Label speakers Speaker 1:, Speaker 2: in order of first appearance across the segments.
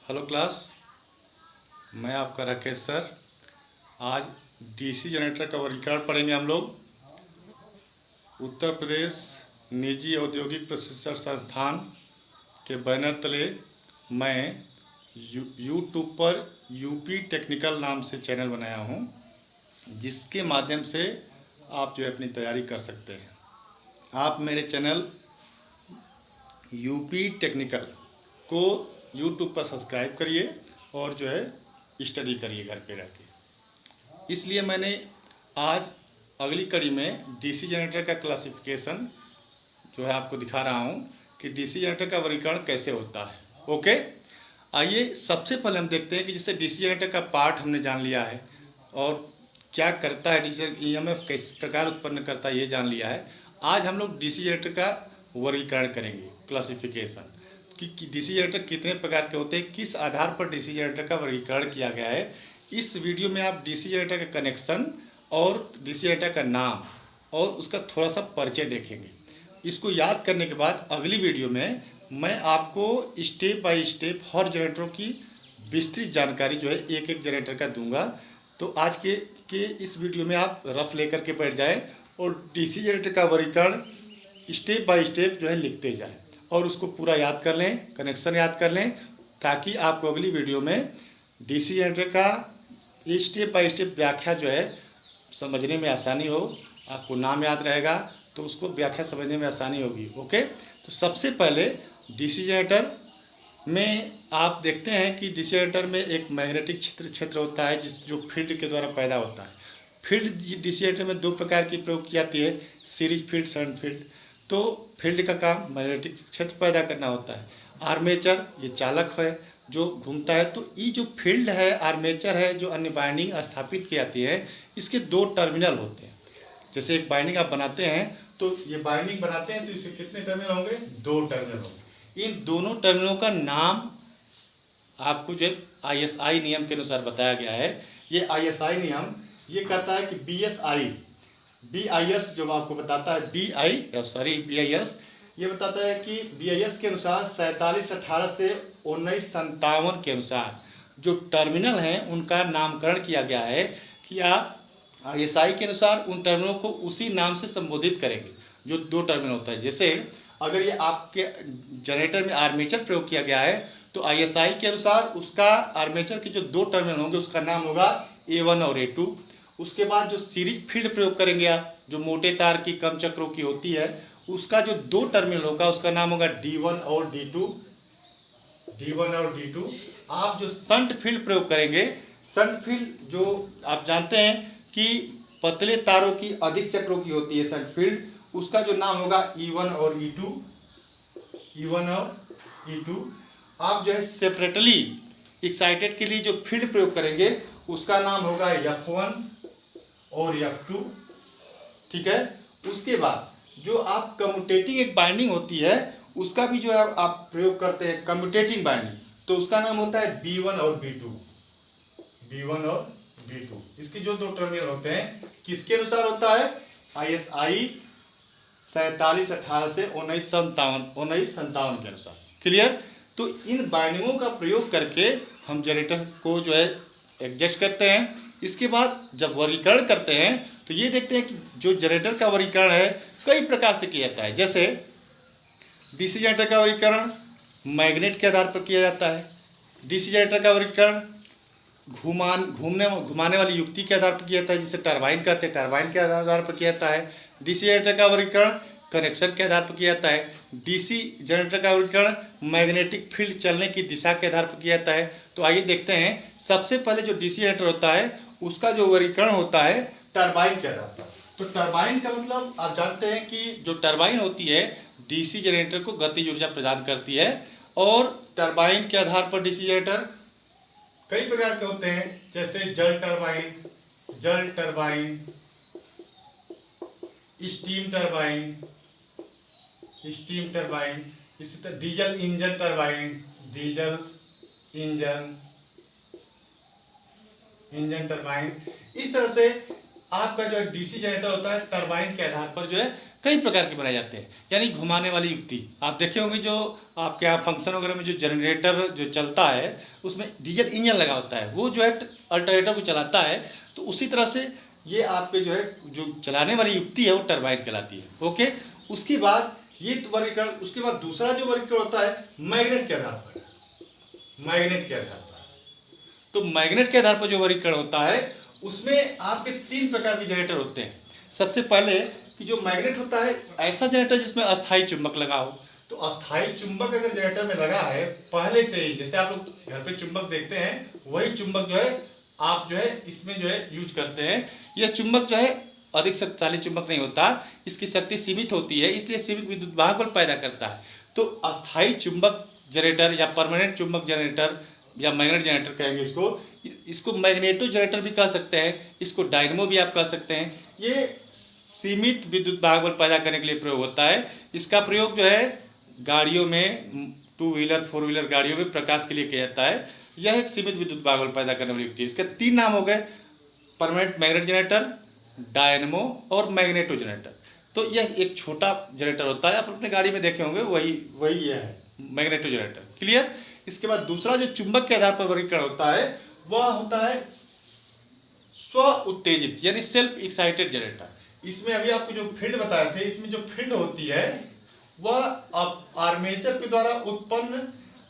Speaker 1: Hello class. मैं आपका Rakesh sir. आज डीसी जनरेटर का वर्गीकरण पढ़ेंगे हम लोग। उत्तर प्रदेश निजी औद्योगिक प्रशिक्षण संस्थान के बैनर तले मैं यूट्यूब पर यूपी टेक्निकल नाम से चैनल बनाया हूँ, जिसके माध्यम से आप जो है अपनी तैयारी कर सकते हैं। आप मेरे चैनल यूपी टेक्निकल को यूट्यूब पर सब्सक्राइब करिए और जो है स्टडी करिए घर पे रह के। इसलिए मैंने आज अगली कड़ी में डीसी जनरेटर का क्लासिफिकेशन जो है आपको दिखा रहा हूँ कि डीसी जनरेटर का वर्गीकरण कैसे होता है। ओके, आइए सबसे पहले हम देखते हैं कि जैसे डीसी जनरेटर का पार्ट हमने जान लिया है और क्या करता है, डीसी ईएमएफ किस प्रकार उत्पन्न करता है ये जान लिया है। आज हम लोग डीसी जनरेटर का वर्गीकरण करेंगे, क्लासिफिकेशन कि डीसी जनरेटर कितने प्रकार के होते हैं, किस आधार पर डीसी जनरेटर का वर्गीकरण किया गया है। इस वीडियो में आप डीसी जनरेटर का कनेक्शन और डीसी जनरेटर का नाम और उसका थोड़ा सा परिचय देखेंगे। इसको याद करने के बाद अगली वीडियो में मैं आपको स्टेप बाय स्टेप हर जनरेटरों की विस्तृत जानकारी जो है एक एक जनरेटर का दूंगा। तो आज के इस वीडियो में आप रफ लेकर के बैठ जाएं और डीसी जनरेटर का वर्गीकरण स्टेप बाय स्टेप जो है लिखते जाएं और उसको पूरा याद कर लें, कनेक्शन याद कर लें, ताकि आपको अगली वीडियो में डीसी जनरेटर का स्टेप बाय स्टेप व्याख्या जो है समझने में आसानी हो। आपको नाम याद रहेगा तो उसको व्याख्या समझने में आसानी होगी। ओके, तो सबसे पहले डीसी जनरेटर में आप देखते हैं कि डीसी जनरेटर में एक मैग्नेटिक क्षेत्र होता है जो फील्ड के द्वारा पैदा होता है। फील्ड डीसी जनरेटर में दो प्रकार की प्रयोग की जाती है, सीरीज फील्ड, शंट फील्ड। तो फील्ड का काम मैग्नेटिक क्षेत्र पैदा करना होता है। आर्मेचर ये चालक है जो घूमता है। तो ये जो फील्ड है, आर्मेचर है, जो अन्य बाइंडिंग स्थापित की जाती है, इसके दो टर्मिनल होते हैं। जैसे एक बाइंडिंग आप बनाते हैं तो ये बाइंडिंग बनाते हैं तो इसके कितने टर्मिनल होंगे? दो टर्मिनल होंगे। इन दोनों टर्मिनलों का नाम आपको जो आईएसआई नियम के अनुसार बताया गया है। ये आईएसआई नियम ये कहता है कि बीआईएस जो आपको बताता है बीआईएस ये बताता है कि बीआईएस के अनुसार 4718 से 1957 के अनुसार जो टर्मिनल हैं उनका नामकरण किया गया है कि आप आईएसआई के अनुसार उन टर्मिनलों को उसी नाम से संबोधित करेंगे जो दो टर्मिनल होता है। जैसे अगर ये आपके जनरेटर में आर्मेचर प्रयोग किया गया है तो आईएसआई के अनुसार उसका आर्मेचर के जो दो टर्मिनल होंगे उसका नाम होगा A1 और A2। उसके बाद जो सीरीज फील्ड प्रयोग करेंगे आप, जो मोटे तार की कम चक्रों की होती है, उसका जो दो टर्मिनल होगा उसका नाम होगा D1 और D2। आप जो शंट फील्ड प्रयोग करेंगे, शंट फील्ड जो आप जानते हैं कि पतले तारों की अधिक चक्रों की होती है शंट फील्ड, उसका जो नाम होगा E1 और E2। आप जो है सेपरेटली एक्साइटेड के लिए जो फील्ड प्रयोग करेंगे उसका नाम होगा F1 और F2। ठीक है। उसके बाद जो आप कम्यूटेटिंग एक बाइंडिंग होती है उसका भी जो है आप प्रयोग करते हैं, कम्यूटेटिंग बाइंडिंग, तो उसका नाम होता है B1 और B2। इसके जो दो टर्मिनल होते हैं किसके अनुसार होता है? आईएसआई 4718 से 1957 के अनुसार। क्लियर? तो इन बाइंडिंगों का प्रयोग करके हम जनरेटर को जो है एडजस्ट करते हैं। इसके बाद जब वर्गीकरण करते हैं तो ये देखते हैं कि जो जनरेटर का वर्गीकरण है कई प्रकार से किया जाता है। जैसे डीसी जनरेटर का वर्गीकरण मैग्नेट के आधार पर किया जाता है। डीसी जनरेटर का वर्गीकरण घुमाने वाली युक्ति के आधार पर किया जाता है, जिसे टरबाइन कहते हैं, टरबाइन के आधार पर किया जाता है। डीसी जनरेटर का वर्गीकरण कनेक्शन के आधार पर किया जाता है। डीसी जनरेटर का वर्गीकरण मैग्नेटिक फील्ड चलने की दिशा के आधार पर किया जाता है। तो आइए देखते हैं। सबसे पहले जो डीसी जनरेटर होता है उसका जो वर्गीकरण होता है टरबाइन के आधार पर। तो टरबाइन का मतलब आप जानते हैं कि जो टरबाइन होती है डीसी जनरेटर को गतिज ऊर्जा प्रदान करती है। और टरबाइन के आधार पर डीसी जनरेटर कई प्रकार के होते हैं, जैसे जल टरबाइन, स्टीम टरबाइन, इसी तरह डीजल इंजन टरबाइन। इस तरह से आपका जो डीसी जनरेटर होता है टरबाइन के आधार पर जो है कई प्रकार के बनाए जाते हैं। यानी घुमाने वाली युक्ति आप देखे होंगे, जो आपके यहाँ फंक्शन वगैरह में जो जनरेटर जो चलता है उसमें डीजल इंजन लगा होता है, वो जो है अल्टरनेटर को चलाता है। तो उसी तरह से ये आपके जो है जो चलाने वाली युक्ति है वो टरबाइन कहलाती है। ओके, उसके बाद ये वर्गीकरण, उसके बाद दूसरा जो वर्गीकरण होता है मैग्नेट के आधार पर। मैग्नेट के आधार पर, तो मैग्नेट के आधार पर जो वर्गीकरण होता है उसमें आपके 3 प्रकार के जनरेटर होते हैं। सबसे पहले कि जो मैग्नेट होता है ऐसा जनरेटर जिसमें अस्थायी चुंबक लगा हो। तो अस्थायी चुंबक अगर जनरेटर में लगा है पहले से ही, जैसे आप लोग घर पे चुंबक देखते हैं, वही चुंबक जो है आप जो है इसमें जो है यूज करते हैं। यह चुंबक जो है अधिक शक्तिशाली चुंबक नहीं होता, इसकी शक्ति सीमित होती है, इसलिए सीमित विद्युत वाहक बल पैदा करता है। तो अस्थायी चुंबक जनरेटर या परमानेंट चुंबक जनरेटर या मैग्नेट जनरेटर कहेंगे इसको मैग्नेटो जनरेटर भी कह सकते हैं, इसको डायनमो भी आप कह सकते हैं। ये सीमित विद्युत वाहक बल पैदा करने के लिए प्रयोग होता है। इसका प्रयोग जो है गाड़ियों में, 2 व्हीलर 4 व्हीलर गाड़ियों में प्रकाश के लिए किया जाता है। यह एक सीमित विद्युत वाहक बल पैदा करने वाली युक्ति है। इसके 3 नाम हो गए, परमानेंट मैग्नेट जनरेटर, डायनमो और मैग्नेटो जनरेटर। तो यह एक छोटा जनरेटर होता है, आप अपने गाड़ी में देखे होंगे, वही यह है मैग्नेटो जनरेटर। क्लियर। इसके बाद दूसरा जो चुंबक के आधार पर वर्गीकरण होता है वह होता है स्व उत्तेजित यानी सेल्फ एक्साइटेड जनरेटर। इसमें अभी आपको जो फील्ड बताए थे, इसमें जो फील्ड होती है वह आर्मेचर के द्वारा उत्पन्न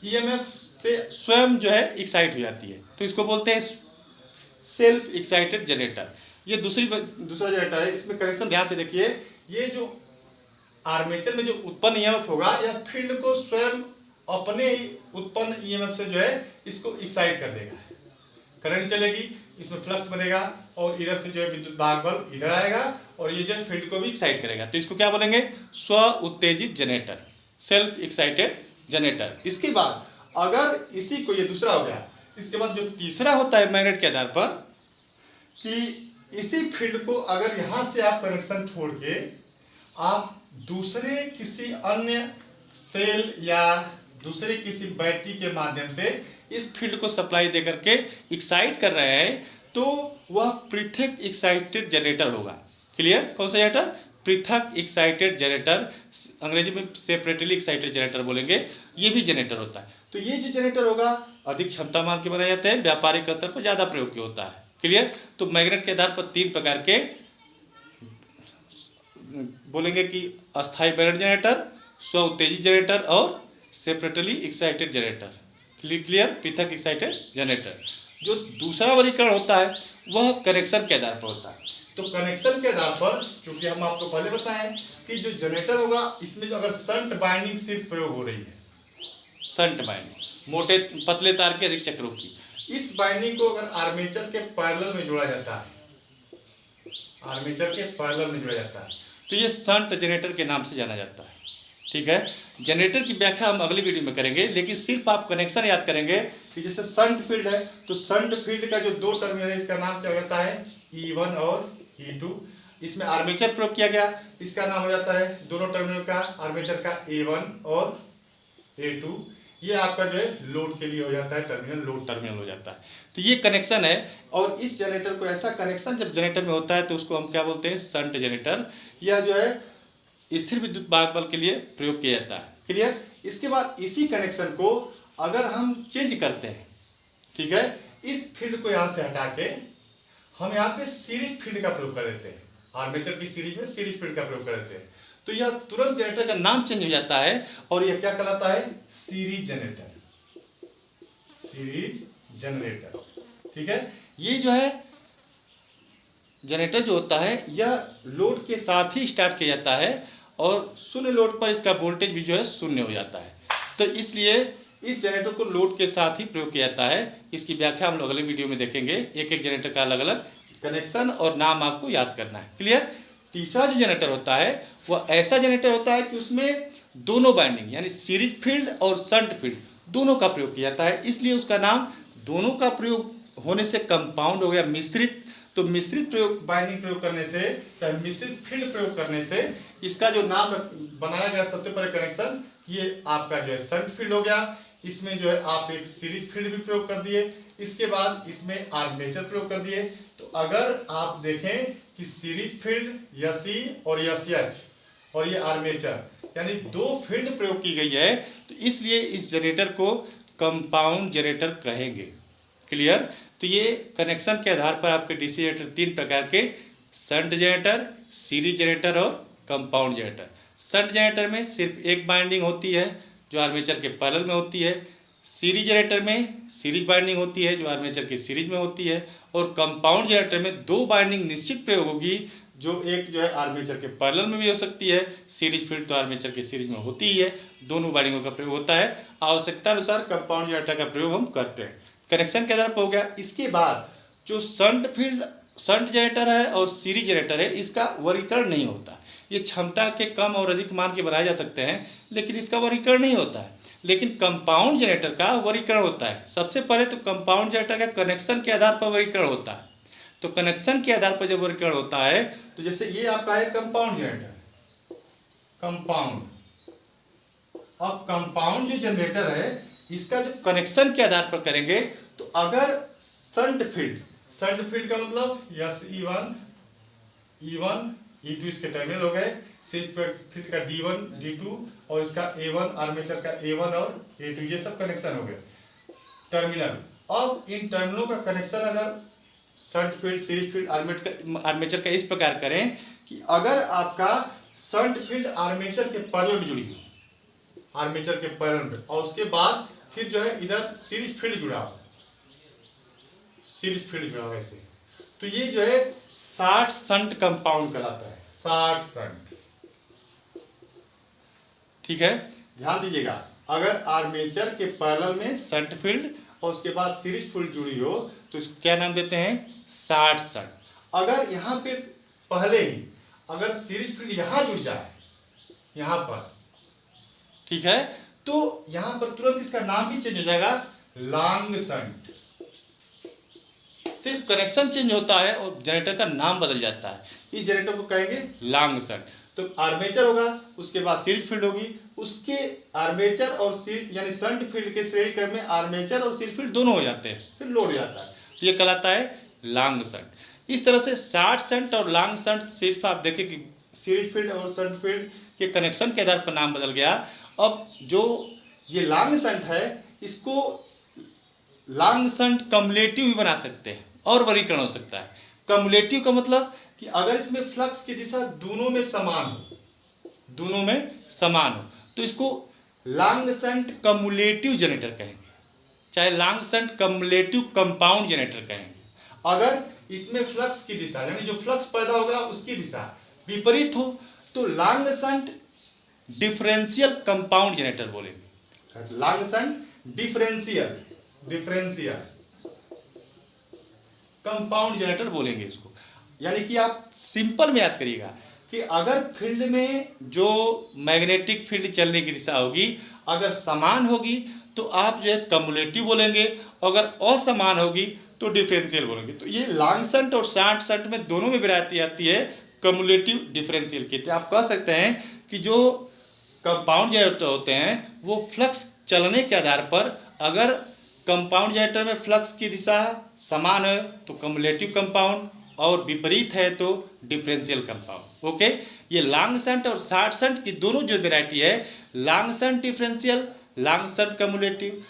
Speaker 1: ईएमएफ से स्वयं जो है एक्साइट हो जाती है, तो इसको बोलते हैं सेल्फ एक्साइटेड जनरेटर। ये दूसरा जनरेटर है। इसमें कनेक्शन ध्यान से देखिए, ये जो आर्मेचर में जो उत्पन्न ईएमएफ होगा यह फील्ड को स्वयं अपने ही उत्पन्न ईएमएफ से जो है इसको एक्साइट कर देगा, करंट चलेगी, इसमें फ्लक्स बनेगा और इधर से जो है विद्युत वाहक बल इधर आएगा और ये जो है फील्ड को भी एक्साइट करेगा। तो इसको क्या बोलेंगे, स्व उत्तेजित जनरेटर, सेल्फ एक्साइटेड जनरेटर। इसके बाद अगर इसी को, ये दूसरा हो गया, इसके बाद जो तीसरा होता है मैग्नेट के आधार पर कि इसी फील्ड को अगर यहाँ से आप कनेक्शन छोड़ के आप दूसरे किसी अन्य सेल या दूसरे किसी बैटरी के माध्यम से इस फील्ड को सप्लाई दे करके एक्साइट कर रहे हैं तो वह पृथक एक्साइटेड जनरेटर होगा। क्लियर। कौन सा जनरेटर, पृथक एक्साइटेड जनरेटर, अंग्रेजी में सेपरेटली एक्साइटेड जनरेटर बोलेंगे, ये भी जनरेटर होता है। तो ये जो जनरेटर होगा अधिक क्षमता मान के बनाए जाते हैं, व्यापारिक स्तर पर ज़्यादा प्रयोग होता है। क्लियर। तो मैग्नेट के आधार पर 3 प्रकार के बोलेंगे कि अस्थायी मैग्नेट जनरेटर, स्व उत्तेजित जनरेटर और सेपरेटली एक्साइटेड जनरेटर। क्लियर, पृथक एक्साइटेड जनरेटर। जो दूसरा वर्गीकरण होता है वह कनेक्शन के आधार पर होता है। तो कनेक्शन के आधार पर, चूंकि हम आपको पहले बताएं कि जो जनरेटर होगा इसमें जो अगर शंट बाइंडिंग सिर्फ प्रयोग हो रही है, शंट बाइंडिंग मोटे पतले तार के अधिक चक्रों की, इस बाइंडिंग को अगर आर्मेचर के पैरेलल में जोड़ा जाता है, आर्मेचर के पैरेलल में जोड़ा जाता है तो ये शंट जनरेटर के नाम से जाना जाता है। ठीक है। जनरेटर की व्याख्या हम अगली वीडियो में करेंगे, लेकिन सिर्फ आप कनेक्शन याद करेंगे कि जैसे शंट फील्ड है तो शंट फील्ड का जो 2 टर्मिनल है इसका नाम क्या होता है, E1 और E2। इसमें आर्मेचर प्रयोग किया गया, इसका नाम हो जाता है दोनों टर्मिनल का आर्मेचर का A1 और A2। ये आपका जो है लोड के लिए हो जाता है, टर्मिनल लोड टर्मिनल हो जाता है। तो ये कनेक्शन है। और इस जनरेटर को, ऐसा कनेक्शन जब जनरेटर में होता है तो उसको हम क्या बोलते हैं, शंट जनरेटर। यह जो है स्थिर विद्युत वाहक बल के लिए प्रयोग किया जाता है। क्लियर। इसके बाद इसी कनेक्शन को अगर हम चेंज करते हैं, ठीक है, इस फील्ड को यहाँ से हटा के हम यहाँ पे सीरीज फील्ड का प्रयोग कर देते हैं, आर्मेचर की सीरीज में सीरीज फील्ड का प्रयोग कर देते हैं, तो यह तुरंत जनरेटर का नाम चेंज हो जाता है और यह क्या कहलाता है, सीरीज जनरेटर। Series generator. ठीक है। ये जो है जनरेटर जो होता है यह लोड के साथ ही स्टार्ट किया जाता है और शून्य लोड पर इसका वोल्टेज भी जो है शून्य हो जाता है। तो इसलिए इस जनरेटर को लोड के साथ ही प्रयोग किया जाता है। इसकी व्याख्या हम लोग अगले वीडियो में देखेंगे। एक एक जनरेटर का अलग अलग कनेक्शन और नाम आपको याद करना है। क्लियर। तीसरा जो जनरेटर होता है वह ऐसा जनरेटर होता है कि उसमें दोनों बाइंडिंग यानी सीरीज फील्ड और शंट फील्ड दोनों का प्रयोग किया जाता है, इसलिए उसका नाम दोनों का प्रयोग होने से कंपाउंड हो गया मिश्रित। तो मिश्रित प्रयोग, बाइंडिंग प्रयोग करने से, चाहे मिश्रित फील्ड प्रयोग करने से इसका जो नाम बनाया गया सबसे पहले कनेक्शन, ये आपका जो है शंट फील्ड हो गया। इसमें जो है आप एक सीरीज फील्ड भी प्रयोग कर दिए, इसके बाद इसमें आर्मेचर प्रयोग कर दिए। तो अगर आप देखें कि सीरीज फील्ड यसी और यसी एच और ये आर्मेचर, यानी 2 फील्ड प्रयोग की गई है, तो इसलिए इस जनरेटर को कंपाउंड जनरेटर कहेंगे। क्लियर? तो ये कनेक्शन के आधार पर आपके डीसी जनरेटर 3 प्रकार के, शंट जनरेटर, सीरीज जनरेटर और कंपाउंड जनरेटर। शंट जनरेटर में सिर्फ एक बाइंडिंग होती है जो आर्मेचर के पैरेलल में होती है, सीरीज जनरेटर में सीरीज बाइंडिंग होती है जो आर्मेचर के सीरीज में होती है, और कंपाउंड जनरेटर में 2 बाइंडिंग निश्चित प्रयोग होगी, जो एक जो है आर्मेचर के पैरेलल में भी हो सकती है, सीरीज फील्ड तो आर्मेचर के सीरीज में होती ही है, दोनों बाइंडिंगों का प्रयोग होता है। आवश्यकता अनुसार कंपाउंड जनरेटर का प्रयोग हम करते हैं। कनेक्शन के आधार पर हो गया। इसके बाद जो शंट जनरेटर है और सीरीज जनरेटर है, इसका वर्गीकरण नहीं होता। ये क्षमता के कम और अधिक मान के बनाए जा सकते हैं, लेकिन इसका वर्गीकरण नहीं होता है। लेकिन कंपाउंड जनरेटर का वर्गीकरण होता है। सबसे पहले तो कंपाउंड जनरेटर का कनेक्शन के आधार पर वर्गीकरण होता है। तो कनेक्शन के आधार पर जब वर्गीकरण होता है, तो जैसे ये आपका है कंपाउंड जनरेटर, कंपाउंड। अब कंपाउंड जो जनरेटर है, इसका जो कनेक्शन के आधार पर करेंगे, तो अगर शंट फील्ड का मतलब E1 E2 इसके टर्मिनल हो गए, सीरीज फील्ड का D1 D2 और इसका A1 आर्मेचर का A1 और A2, ये सब कनेक्शन हो गए टर्मिनल। अब इन टर्मिनलों का कनेक्शन अगर shunt field, series field, armature का इस प्रकार करें कि अगर आपका शंट फील्ड आर्मेचर के पैरेलल में जुड़ी हो, आर्मेचर के पैरेलल में, और उसके बाद फिर जो है इधर सीरीज फील्ड जुड़ा हो, ऐसे, तो ये जो है शॉर्ट शंट कंपाउंड कहलाता है, शॉर्ट शंट। ठीक है, ध्यान दीजिएगा। अगर आर्मेचर के पैरेलल में शंट फील्ड और उसके बाद सीरीज फील्ड जुड़ी हो, तो इसको क्या नाम देते हैं? Short shunt. अगर यहाँ पे पहले ही अगर सीरीज फील्ड यहाँ जुड़ जाए, यहाँ पर, ठीक है, तो यहाँ पर तुरंत इसका नाम भी चेंज हो जाएगा, लॉन्ग शंट। सिर्फ कनेक्शन चेंज होता है और जनरेटर का नाम बदल जाता है। इस जनरेटर को कहेंगे लॉन्ग शंट। तो आर्मेचर होगा, उसके बाद सीरीज फील्ड होगी, उसके आर्मेचर और सीरीज यानी शंट फील्ड के श्रेणी क्रम में आर्मेचर और सीरीज फील्ड दोनों हो जाते हैं, फिर लोड हो जाता है, तो ये कहलाता है लॉन्ग शंट। इस तरह से शॉर्ट शंट और लॉन्ग शंट, सिर्फ आप देखें कि सीरीज फील्ड और शंट फील्ड के कनेक्शन के आधार पर नाम बदल गया। अब जो ये लॉन्ग शंट है, इसको लॉन्ग शंट कम्युलेटिव भी बना सकते हैं और वर्गीकरण हो सकता है। कम्युलेटिव का मतलब कि अगर इसमें फ्लक्स की दिशा दोनों में समान हो, तो इसको लॉन्ग शंट कम्युलेटिव जनरेटर कहेंगे, चाहे long shunt cumulative compound generator कहेंगे। अगर इसमें फ्लक्स की दिशा, यानी जो फ्लक्स पैदा होगा उसकी दिशा विपरीत हो, तो long shunt differential compound generator बोलेंगे। Long shunt differential compound generator बोलेंगे इसको। यानी कि आप सिंपल में याद करिएगा कि अगर फील्ड में जो मैग्नेटिक फील्ड चलने की दिशा होगी, अगर समान होगी तो आप जो है कम्युलेटिव बोलेंगे, अगर असमान होगी तो डिफरेंशियल बोलेंगे। तो ये लॉन्ग शंट और शॉर्ट शंट में दोनों में वैरायटी आती है कम्युलेटिव डिफरेंशियल की। तो आप कह सकते हैं कि जो कंपाउंड जनरेटर होते हैं वो फ्लक्स चलने के आधार पर, अगर कंपाउंड जनरेटर में फ्लक्स की दिशा समान है तो कम्युलेटिव कंपाउंड, और विपरीत है तो डिफरेंशियल कंपाउंड। ओके, ये लॉन्ग शंट और शॉर्ट शंट की दोनों जो वैरायटी है, long shunt differential, long shunt cumulative,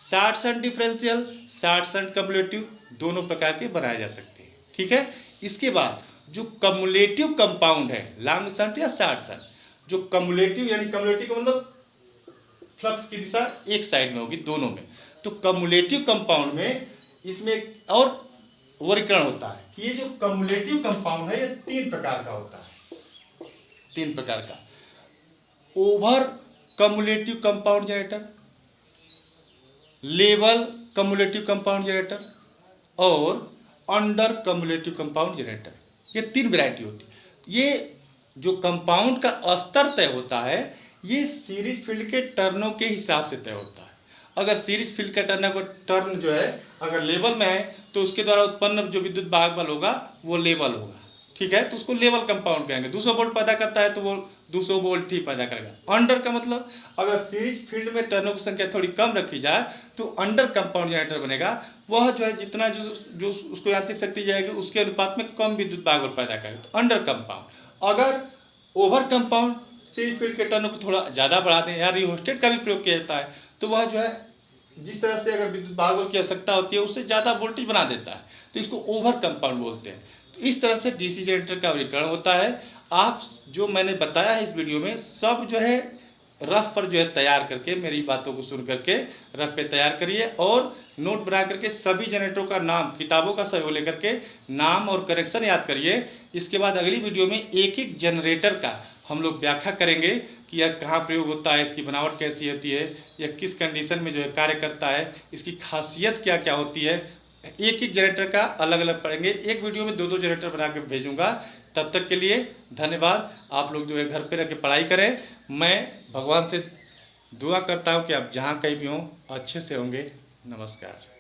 Speaker 1: short shunt differential, short shunt cumulative, दोनों प्रकार के बनाए जा सकते हैं। ठीक है, इसके बाद जो कम्युलेटिव कंपाउंड है, लॉन्ग शंट या शॉर्ट शंट, जो कम्युलेटिव यानी कम्युलेटिव का मतलब फ्लक्स की दिशा एक साइड में होगी दोनों में, तो कम्युलेटिव कंपाउंड में इसमें और वर्गीकरण होता है कि ये जो कम्युलेटिव कंपाउंड है ये 3 प्रकार का होता है। 3 प्रकार का: over cumulative compound generator, level cumulative compound generator और अंडर कम्युलेटिव कंपाउंड जनरेटर। ये 3 वैरायटी होती है। ये जो कंपाउंड का स्तर तय होता है, ये सीरीज फील्ड के टर्नों के हिसाब से तय होता है। अगर सीरीज फील्ड का टर्न जो है अगर लेवल में है, तो उसके द्वारा उत्पन्न जो विद्युत वाहक बल होगा वो लेवल होगा। ठीक है, तो उसको लेवल कंपाउंड कहेंगे। 200 वोल्ट पैदा करता है तो वो 200 वोल्ट ही पैदा करेगा। अंडर का मतलब अगर सीरीज फील्ड में टर्नों की संख्या थोड़ी कम रखी जाए तो अंडर कंपाउंड जनरेटर बनेगा। वह जो है जितना जो उसको यांत्रिक शक्ति जाएगी उसके अनुपात में कम विद्युत वाहक बल पैदा करेगा, तो अंडर कंपाउंड। अगर ओवर कंपाउंड सी फील्ड के टर्न को थोड़ा ज़्यादा बढ़ा दें या रिहोस्टेट का भी प्रयोग किया जाता है, तो वह जो है जिस तरह से अगर विद्युत भागवल की आवश्यकता होती है उससे ज़्यादा वोल्टेज बना देता है, तो इसको ओवर कंपाउंड बोलते हैं। तो इस तरह से डीसी जनरेटर का वर्गीकरण होता है। आप जो मैंने बताया है इस वीडियो में सब जो है रफ पर जो है तैयार करके, मेरी बातों को सुन करके रफ पे तैयार करिए और नोट बना करके सभी जनरेटरों का नाम, किताबों का सहयोग लेकर के नाम और करेक्शन याद करिए। इसके बाद अगली वीडियो में एक एक जनरेटर का हम लोग व्याख्या करेंगे कि यह कहाँ प्रयोग होता है, इसकी बनावट कैसी होती है, यह किस कंडीशन में जो है कार्य करता है, इसकी खासियत क्या क्या होती है। एक एक जनरेटर का अलग अलग पढ़ेंगे। एक वीडियो में दो दो जनरेटर बना के भेजूंगा। तब तक के लिए धन्यवाद। आप लोग जो है घर पे रह के पढ़ाई करें। मैं भगवान से दुआ करता हूँ कि आप जहाँ कहीं भी हों अच्छे से होंगे। नमस्कार।